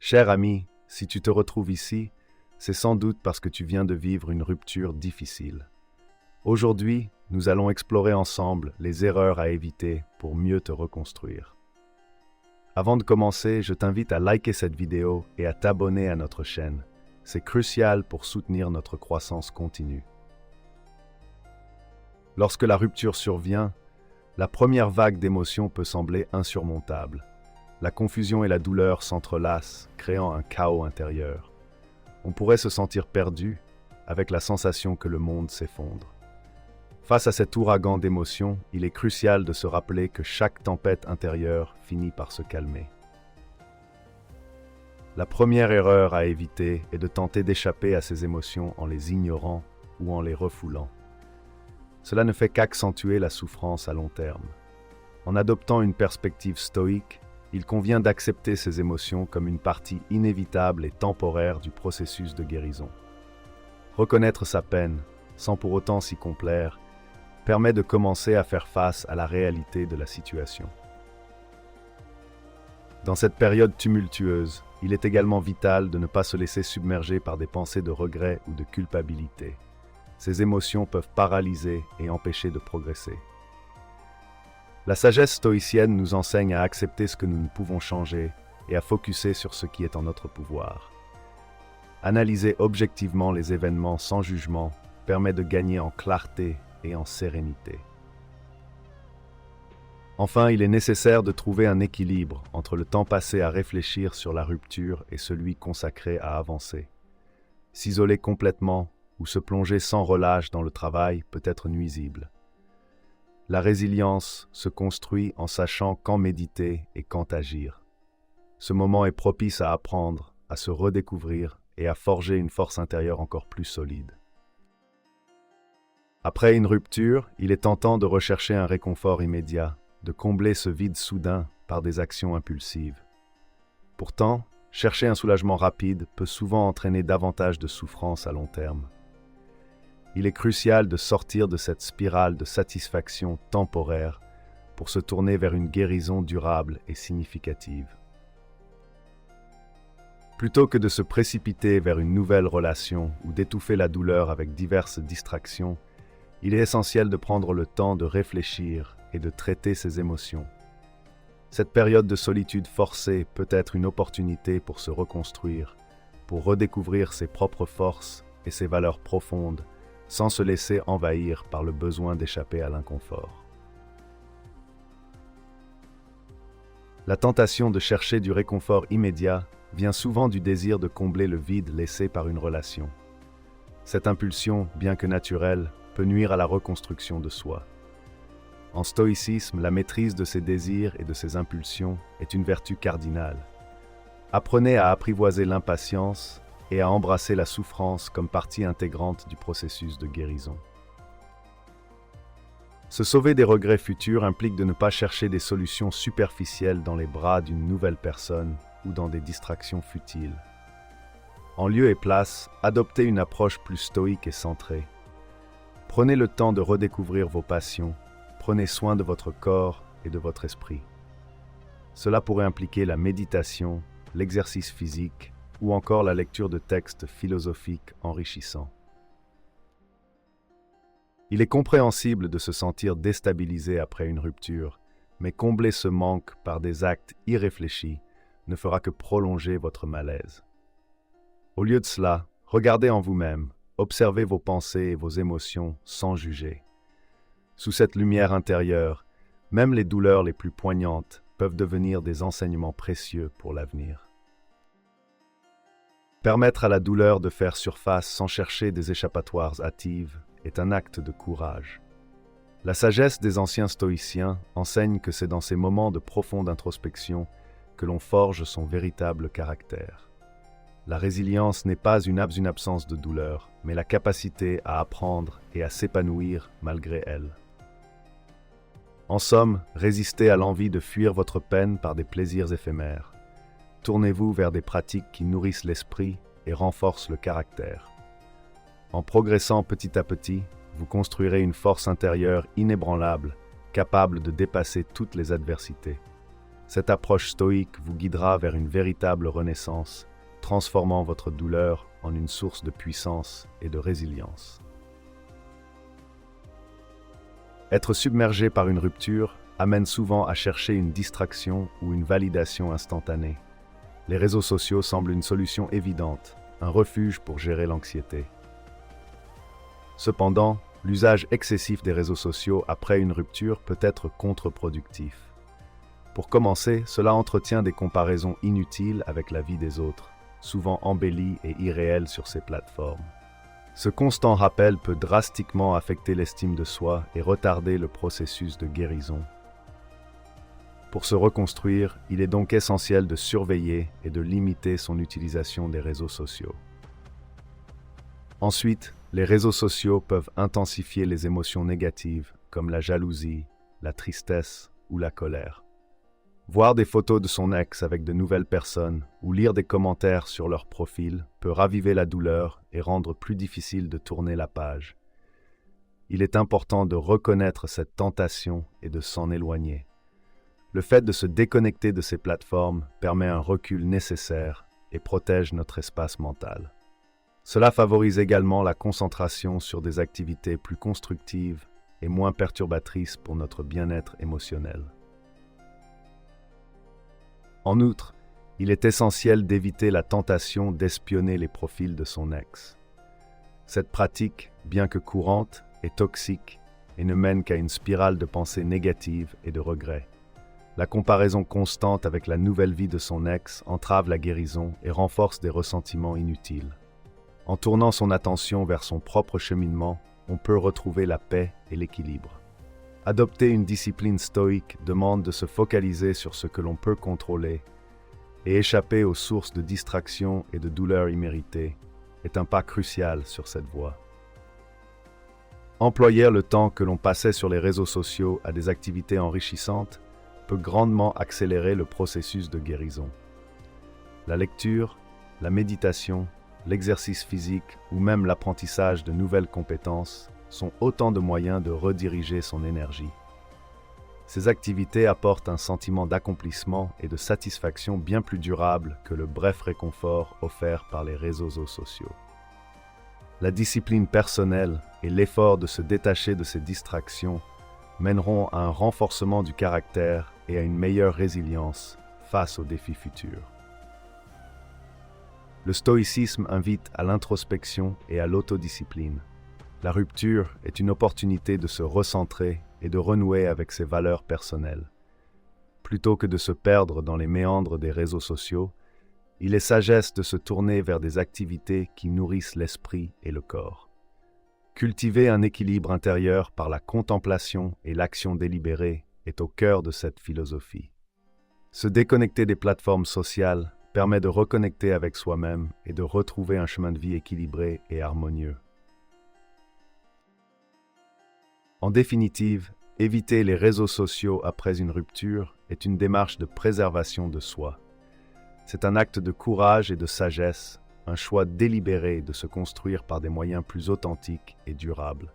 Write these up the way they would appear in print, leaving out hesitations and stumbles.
Cher ami, si tu te retrouves ici, c'est sans doute parce que tu viens de vivre une rupture difficile. Aujourd'hui, nous allons explorer ensemble les erreurs à éviter pour mieux te reconstruire. Avant de commencer, je t'invite à liker cette vidéo et à t'abonner à notre chaîne. C'est crucial pour soutenir notre croissance continue. Lorsque la rupture survient, la première vague d'émotions peut sembler insurmontable. La confusion et la douleur s'entrelacent, créant un chaos intérieur. On pourrait se sentir perdu, avec la sensation que le monde s'effondre. Face à cet ouragan d'émotions, il est crucial de se rappeler que chaque tempête intérieure finit par se calmer. La première erreur à éviter est de tenter d'échapper à ces émotions en les ignorant ou en les refoulant. Cela ne fait qu'accentuer la souffrance à long terme. En adoptant une perspective stoïque, il convient d'accepter ces émotions comme une partie inévitable et temporaire du processus de guérison. Reconnaître sa peine, sans pour autant s'y complaire, permet de commencer à faire face à la réalité de la situation. Dans cette période tumultueuse, il est également vital de ne pas se laisser submerger par des pensées de regret ou de culpabilité. Ces émotions peuvent paralyser et empêcher de progresser. La sagesse stoïcienne nous enseigne à accepter ce que nous ne pouvons changer et à focusser sur ce qui est en notre pouvoir. Analyser objectivement les événements sans jugement permet de gagner en clarté et en sérénité. Enfin, il est nécessaire de trouver un équilibre entre le temps passé à réfléchir sur la rupture et celui consacré à avancer. S'isoler complètement ou se plonger sans relâche dans le travail peut être nuisible. La résilience se construit en sachant quand méditer et quand agir. Ce moment est propice à apprendre, à se redécouvrir et à forger une force intérieure encore plus solide. Après une rupture, il est tentant de rechercher un réconfort immédiat, de combler ce vide soudain par des actions impulsives. Pourtant, chercher un soulagement rapide peut souvent entraîner davantage de souffrance à long terme. Il est crucial de sortir de cette spirale de satisfaction temporaire pour se tourner vers une guérison durable et significative. Plutôt que de se précipiter vers une nouvelle relation ou d'étouffer la douleur avec diverses distractions, il est essentiel de prendre le temps de réfléchir et de traiter ses émotions. Cette période de solitude forcée peut être une opportunité pour se reconstruire, pour redécouvrir ses propres forces et ses valeurs profondes, sans se laisser envahir par le besoin d'échapper à l'inconfort. La tentation de chercher du réconfort immédiat vient souvent du désir de combler le vide laissé par une relation. Cette impulsion, bien que naturelle, peut nuire à la reconstruction de soi. En stoïcisme, la maîtrise de ses désirs et de ses impulsions est une vertu cardinale. Apprenez à apprivoiser l'impatience et à embrasser la souffrance comme partie intégrante du processus de guérison. Se sauver des regrets futurs implique de ne pas chercher des solutions superficielles dans les bras d'une nouvelle personne ou dans des distractions futiles. En lieu et place, adoptez une approche plus stoïque et centrée. Prenez le temps de redécouvrir vos passions, prenez soin de votre corps et de votre esprit. Cela pourrait impliquer la méditation, l'exercice physique, ou encore la lecture de textes philosophiques enrichissants. Il est compréhensible de se sentir déstabilisé après une rupture, mais combler ce manque par des actes irréfléchis ne fera que prolonger votre malaise. Au lieu de cela, regardez en vous-même, observez vos pensées et vos émotions sans juger. Sous cette lumière intérieure, même les douleurs les plus poignantes peuvent devenir des enseignements précieux pour l'avenir. Permettre à la douleur de faire surface sans chercher des échappatoires hâtives est un acte de courage. La sagesse des anciens stoïciens enseigne que c'est dans ces moments de profonde introspection que l'on forge son véritable caractère. La résilience n'est pas une absence de douleur, mais la capacité à apprendre et à s'épanouir malgré elle. En somme, résistez à l'envie de fuir votre peine par des plaisirs éphémères. Tournez-vous vers des pratiques qui nourrissent l'esprit et renforcent le caractère. En progressant petit à petit, vous construirez une force intérieure inébranlable, capable de dépasser toutes les adversités. Cette approche stoïque vous guidera vers une véritable renaissance, transformant votre douleur en une source de puissance et de résilience. Être submergé par une rupture amène souvent à chercher une distraction ou une validation instantanée. Les réseaux sociaux semblent une solution évidente, un refuge pour gérer l'anxiété. Cependant, l'usage excessif des réseaux sociaux après une rupture peut être contre-productif. Pour commencer, cela entretient des comparaisons inutiles avec la vie des autres, souvent embellies et irréelles sur ces plateformes. Ce constant rappel peut drastiquement affecter l'estime de soi et retarder le processus de guérison. Pour se reconstruire, il est donc essentiel de surveiller et de limiter son utilisation des réseaux sociaux. Ensuite, les réseaux sociaux peuvent intensifier les émotions négatives comme la jalousie, la tristesse ou la colère. Voir des photos de son ex avec de nouvelles personnes ou lire des commentaires sur leur profil peut raviver la douleur et rendre plus difficile de tourner la page. Il est important de reconnaître cette tentation et de s'en éloigner. Le fait de se déconnecter de ces plateformes permet un recul nécessaire et protège notre espace mental. Cela favorise également la concentration sur des activités plus constructives et moins perturbatrices pour notre bien-être émotionnel. En outre, il est essentiel d'éviter la tentation d'espionner les profils de son ex. Cette pratique, bien que courante, est toxique et ne mène qu'à une spirale de pensées négatives et de regrets. La comparaison constante avec la nouvelle vie de son ex entrave la guérison et renforce des ressentiments inutiles. En tournant son attention vers son propre cheminement, on peut retrouver la paix et l'équilibre. Adopter une discipline stoïque demande de se focaliser sur ce que l'on peut contrôler et échapper aux sources de distraction et de douleurs imméritées est un pas crucial sur cette voie. Employer le temps que l'on passait sur les réseaux sociaux à des activités enrichissantes peut grandement accélérer le processus de guérison. La lecture, la méditation, l'exercice physique ou même l'apprentissage de nouvelles compétences sont autant de moyens de rediriger son énergie. Ces activités apportent un sentiment d'accomplissement et de satisfaction bien plus durable que le bref réconfort offert par les réseaux sociaux. La discipline personnelle et l'effort de se détacher de ces distractions mèneront à un renforcement du caractère et à une meilleure résilience face aux défis futurs. Le stoïcisme invite à l'introspection et à l'autodiscipline. La rupture est une opportunité de se recentrer et de renouer avec ses valeurs personnelles. Plutôt que de se perdre dans les méandres des réseaux sociaux, il est sagesse de se tourner vers des activités qui nourrissent l'esprit et le corps. Cultiver un équilibre intérieur par la contemplation et l'action délibérée est au cœur de cette philosophie. Se déconnecter des plateformes sociales permet de reconnecter avec soi-même et de retrouver un chemin de vie équilibré et harmonieux. En définitive, éviter les réseaux sociaux après une rupture est une démarche de préservation de soi. C'est un acte de courage et de sagesse, un choix délibéré de se construire par des moyens plus authentiques et durables.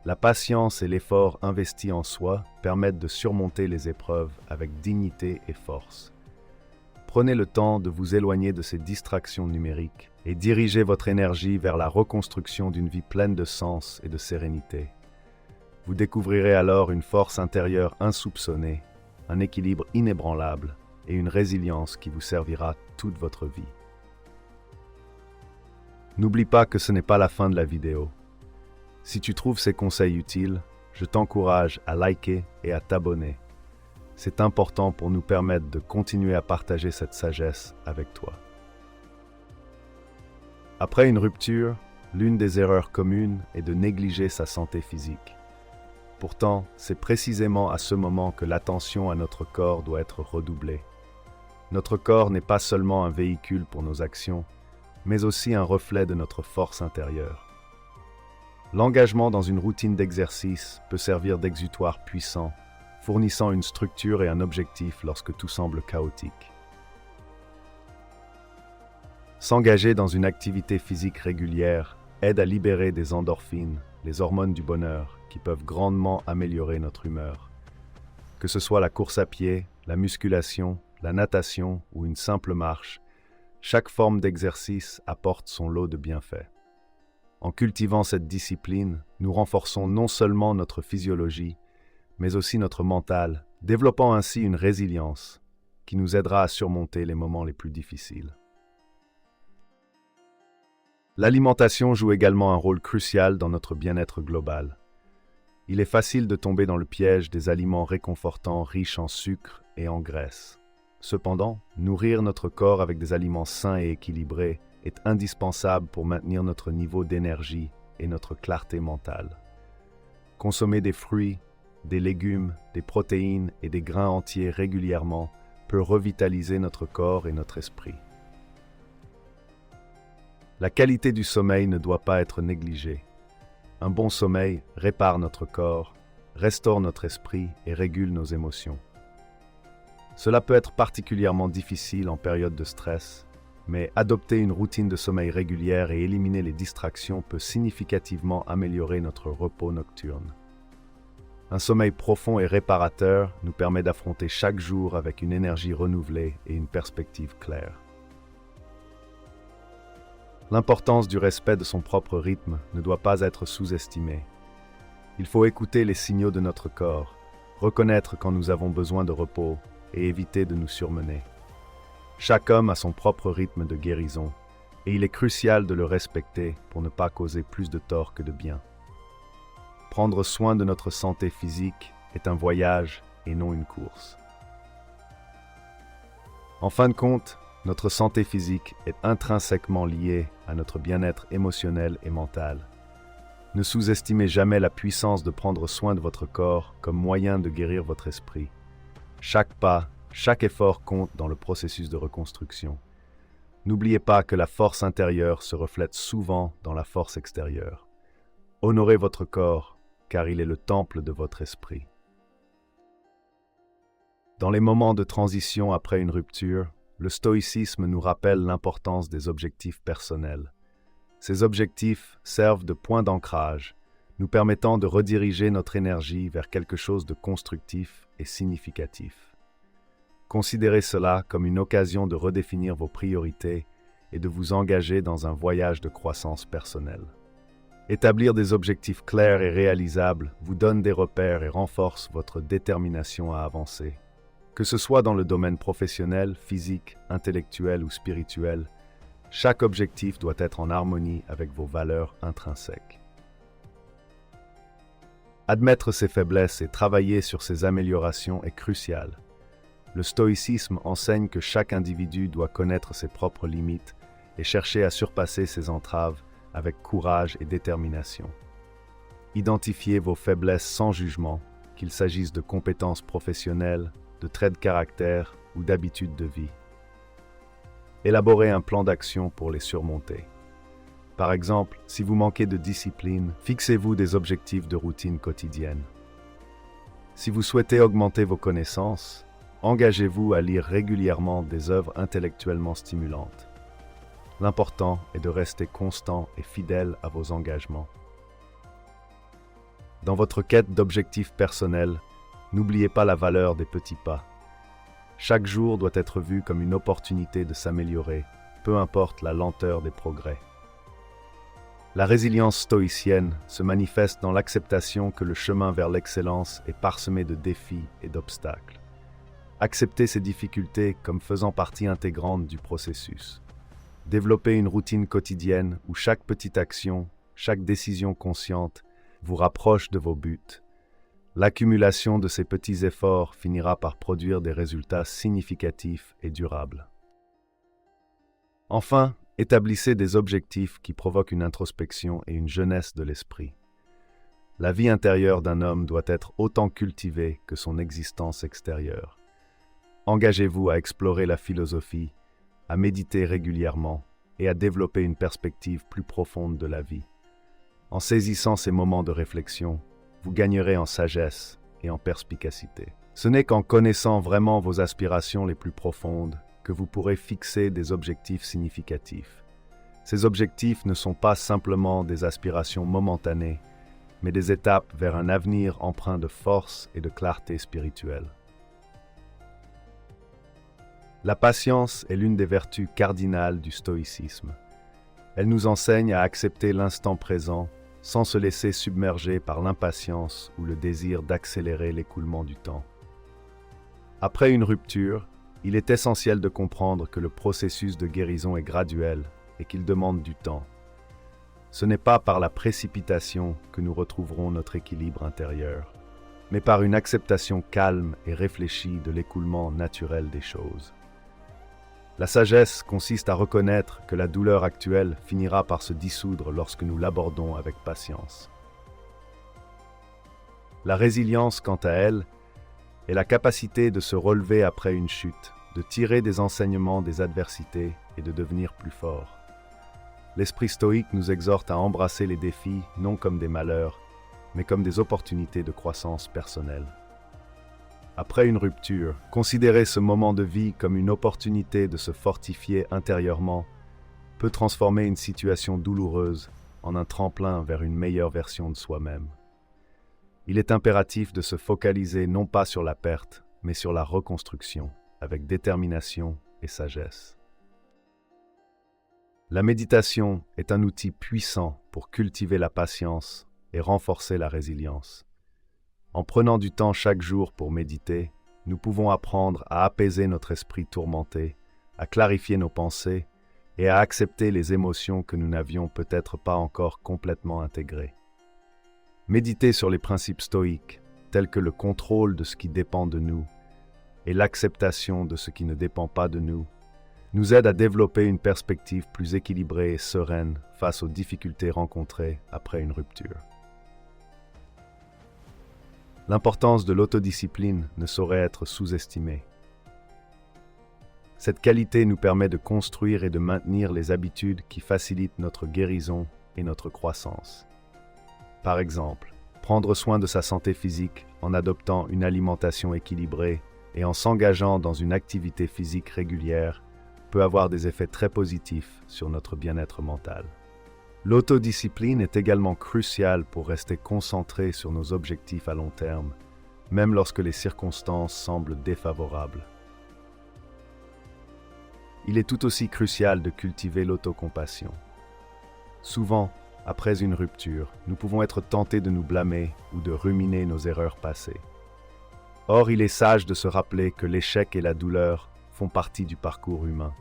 La patience et l'effort investis en soi permettent de surmonter les épreuves avec dignité et force. Prenez le temps de vous éloigner de ces distractions numériques et dirigez votre énergie vers la reconstruction d'une vie pleine de sens et de sérénité. Vous découvrirez alors une force intérieure insoupçonnée, un équilibre inébranlable et une résilience qui vous servira toute votre vie. N'oublie pas que ce n'est pas la fin de la vidéo. Si tu trouves ces conseils utiles, je t'encourage à liker et à t'abonner. C'est important pour nous permettre de continuer à partager cette sagesse avec toi. Après une rupture, l'une des erreurs communes est de négliger sa santé physique. Pourtant, c'est précisément à ce moment que l'attention à notre corps doit être redoublée. Notre corps n'est pas seulement un véhicule pour nos actions, mais aussi un reflet de notre force intérieure. L'engagement dans une routine d'exercice peut servir d'exutoire puissant, fournissant une structure et un objectif lorsque tout semble chaotique. S'engager dans une activité physique régulière aide à libérer des endorphines, les hormones du bonheur, qui peuvent grandement améliorer notre humeur. Que ce soit la course à pied, la musculation, la natation ou une simple marche, chaque forme d'exercice apporte son lot de bienfaits. En cultivant cette discipline, nous renforçons non seulement notre physiologie, mais aussi notre mental, développant ainsi une résilience qui nous aidera à surmonter les moments les plus difficiles. L'alimentation joue également un rôle crucial dans notre bien-être global. Il est facile de tomber dans le piège des aliments réconfortants riches en sucre et en graisse. Cependant, nourrir notre corps avec des aliments sains et équilibrés est indispensable pour maintenir notre niveau d'énergie et notre clarté mentale. Consommer des fruits, des légumes, des protéines et des grains entiers régulièrement peut revitaliser notre corps et notre esprit. La qualité du sommeil ne doit pas être négligée. Un bon sommeil répare notre corps, restaure notre esprit et régule nos émotions. Cela peut être particulièrement difficile en période de stress, mais adopter une routine de sommeil régulière et éliminer les distractions peut significativement améliorer notre repos nocturne. Un sommeil profond et réparateur nous permet d'affronter chaque jour avec une énergie renouvelée et une perspective claire. L'importance du respect de son propre rythme ne doit pas être sous-estimée. Il faut écouter les signaux de notre corps, reconnaître quand nous avons besoin de repos et éviter de nous surmener. Chaque homme a son propre rythme de guérison et il est crucial de le respecter pour ne pas causer plus de tort que de bien. Prendre soin de notre santé physique est un voyage et non une course. En fin de compte, notre santé physique est intrinsèquement liée à notre bien-être émotionnel et mental. Ne sous-estimez jamais la puissance de prendre soin de votre corps comme moyen de guérir votre esprit. Chaque pas, chaque effort compte dans le processus de reconstruction. N'oubliez pas que la force intérieure se reflète souvent dans la force extérieure. Honorez votre corps, car il est le temple de votre esprit. Dans les moments de transition après une rupture, le stoïcisme nous rappelle l'importance des objectifs personnels. Ces objectifs servent de point d'ancrage, nous permettant de rediriger notre énergie vers quelque chose de constructif et significatif. Considérez cela comme une occasion de redéfinir vos priorités et de vous engager dans un voyage de croissance personnelle. Établir des objectifs clairs et réalisables vous donne des repères et renforce votre détermination à avancer. Que ce soit dans le domaine professionnel, physique, intellectuel ou spirituel, chaque objectif doit être en harmonie avec vos valeurs intrinsèques. Admettre ses faiblesses et travailler sur ses améliorations est crucial. Le stoïcisme enseigne que chaque individu doit connaître ses propres limites et chercher à surpasser ses entraves avec courage et détermination. Identifiez vos faiblesses sans jugement, qu'il s'agisse de compétences professionnelles, de traits de caractère ou d'habitudes de vie. Élaborez un plan d'action pour les surmonter. Par exemple, si vous manquez de discipline, fixez-vous des objectifs de routine quotidienne. Si vous souhaitez augmenter vos connaissances, engagez-vous à lire régulièrement des œuvres intellectuellement stimulantes. L'important est de rester constant et fidèle à vos engagements. Dans votre quête d'objectifs personnels, n'oubliez pas la valeur des petits pas. Chaque jour doit être vu comme une opportunité de s'améliorer, peu importe la lenteur des progrès. La résilience stoïcienne se manifeste dans l'acceptation que le chemin vers l'excellence est parsemé de défis et d'obstacles. Acceptez ces difficultés comme faisant partie intégrante du processus. Développez une routine quotidienne où chaque petite action, chaque décision consciente vous rapproche de vos buts. L'accumulation de ces petits efforts finira par produire des résultats significatifs et durables. Enfin, établissez des objectifs qui provoquent une introspection et une jeunesse de l'esprit. La vie intérieure d'un homme doit être autant cultivée que son existence extérieure. Engagez-vous à explorer la philosophie, à méditer régulièrement et à développer une perspective plus profonde de la vie. En saisissant ces moments de réflexion, vous gagnerez en sagesse et en perspicacité. Ce n'est qu'en connaissant vraiment vos aspirations les plus profondes que vous pourrez fixer des objectifs significatifs. Ces objectifs ne sont pas simplement des aspirations momentanées, mais des étapes vers un avenir empreint de force et de clarté spirituelle. La patience est l'une des vertus cardinales du stoïcisme. Elle nous enseigne à accepter l'instant présent sans se laisser submerger par l'impatience ou le désir d'accélérer l'écoulement du temps. Après une rupture, il est essentiel de comprendre que le processus de guérison est graduel et qu'il demande du temps. Ce n'est pas par la précipitation que nous retrouverons notre équilibre intérieur, mais par une acceptation calme et réfléchie de l'écoulement naturel des choses. La sagesse consiste à reconnaître que la douleur actuelle finira par se dissoudre lorsque nous l'abordons avec patience. La résilience, quant à elle, est la capacité de se relever après une chute, de tirer des enseignements des adversités et de devenir plus fort. L'esprit stoïque nous exhorte à embrasser les défis non comme des malheurs, mais comme des opportunités de croissance personnelle. Après une rupture, considérer ce moment de vie comme une opportunité de se fortifier intérieurement peut transformer une situation douloureuse en un tremplin vers une meilleure version de soi-même. Il est impératif de se focaliser non pas sur la perte, mais sur la reconstruction, avec détermination et sagesse. La méditation est un outil puissant pour cultiver la patience et renforcer la résilience. En prenant du temps chaque jour pour méditer, nous pouvons apprendre à apaiser notre esprit tourmenté, à clarifier nos pensées et à accepter les émotions que nous n'avions peut-être pas encore complètement intégrées. Méditer sur les principes stoïques, tels que le contrôle de ce qui dépend de nous et l'acceptation de ce qui ne dépend pas de nous, nous aide à développer une perspective plus équilibrée et sereine face aux difficultés rencontrées après une rupture. L'importance de l'autodiscipline ne saurait être sous-estimée. Cette qualité nous permet de construire et de maintenir les habitudes qui facilitent notre guérison et notre croissance. Par exemple, prendre soin de sa santé physique en adoptant une alimentation équilibrée et en s'engageant dans une activité physique régulière peut avoir des effets très positifs sur notre bien-être mental. L'autodiscipline est également cruciale pour rester concentré sur nos objectifs à long terme, même lorsque les circonstances semblent défavorables. Il est tout aussi crucial de cultiver l'autocompassion. Souvent, après une rupture, nous pouvons être tentés de nous blâmer ou de ruminer nos erreurs passées. Or, il est sage de se rappeler que l'échec et la douleur font partie du parcours humain.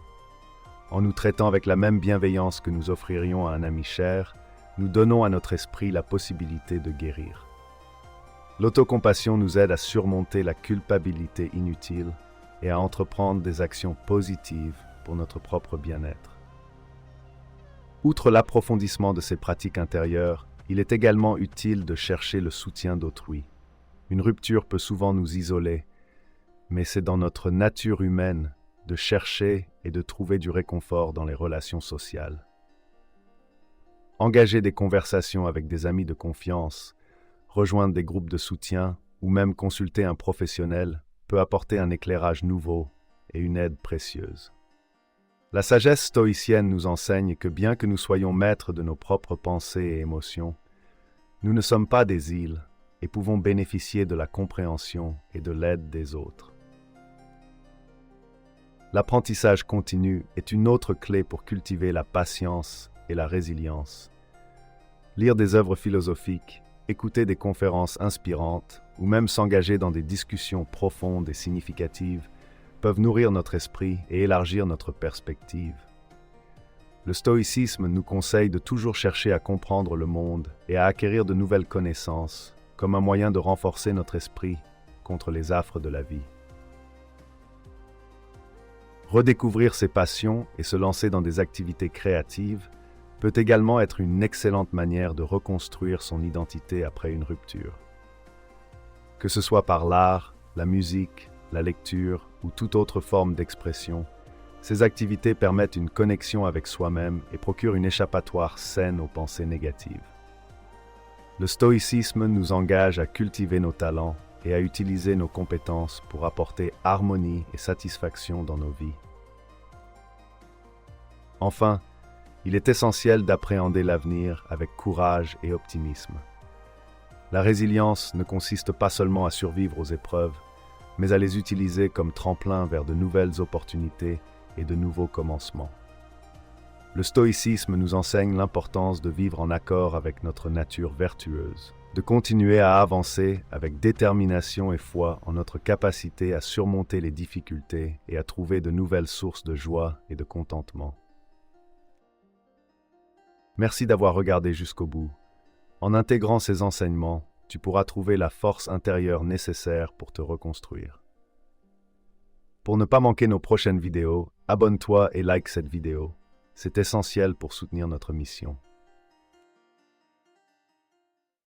En nous traitant avec la même bienveillance que nous offririons à un ami cher, nous donnons à notre esprit la possibilité de guérir. L'autocompassion nous aide à surmonter la culpabilité inutile et à entreprendre des actions positives pour notre propre bien-être. Outre l'approfondissement de ces pratiques intérieures, il est également utile de chercher le soutien d'autrui. Une rupture peut souvent nous isoler, mais c'est dans notre nature humaine de chercher et de trouver du réconfort dans les relations sociales. Engager des conversations avec des amis de confiance, rejoindre des groupes de soutien ou même consulter un professionnel peut apporter un éclairage nouveau et une aide précieuse. La sagesse stoïcienne nous enseigne que bien que nous soyons maîtres de nos propres pensées et émotions, nous ne sommes pas des îles et pouvons bénéficier de la compréhension et de l'aide des autres. L'apprentissage continu est une autre clé pour cultiver la patience et la résilience. Lire des œuvres philosophiques, écouter des conférences inspirantes ou même s'engager dans des discussions profondes et significatives peuvent nourrir notre esprit et élargir notre perspective. Le stoïcisme nous conseille de toujours chercher à comprendre le monde et à acquérir de nouvelles connaissances comme un moyen de renforcer notre esprit contre les affres de la vie. Redécouvrir ses passions et se lancer dans des activités créatives peut également être une excellente manière de reconstruire son identité après une rupture. Que ce soit par l'art, la musique, la lecture ou toute autre forme d'expression, ces activités permettent une connexion avec soi-même et procurent une échappatoire saine aux pensées négatives. Le stoïcisme nous engage à cultiver nos talents et à utiliser nos compétences pour apporter harmonie et satisfaction dans nos vies. Enfin, il est essentiel d'appréhender l'avenir avec courage et optimisme. La résilience ne consiste pas seulement à survivre aux épreuves, mais à les utiliser comme tremplin vers de nouvelles opportunités et de nouveaux commencements. Le stoïcisme nous enseigne l'importance de vivre en accord avec notre nature vertueuse, de continuer à avancer avec détermination et foi en notre capacité à surmonter les difficultés et à trouver de nouvelles sources de joie et de contentement. Merci d'avoir regardé jusqu'au bout. En intégrant ces enseignements, tu pourras trouver la force intérieure nécessaire pour te reconstruire. Pour ne pas manquer nos prochaines vidéos, abonne-toi et like cette vidéo. C'est essentiel pour soutenir notre mission.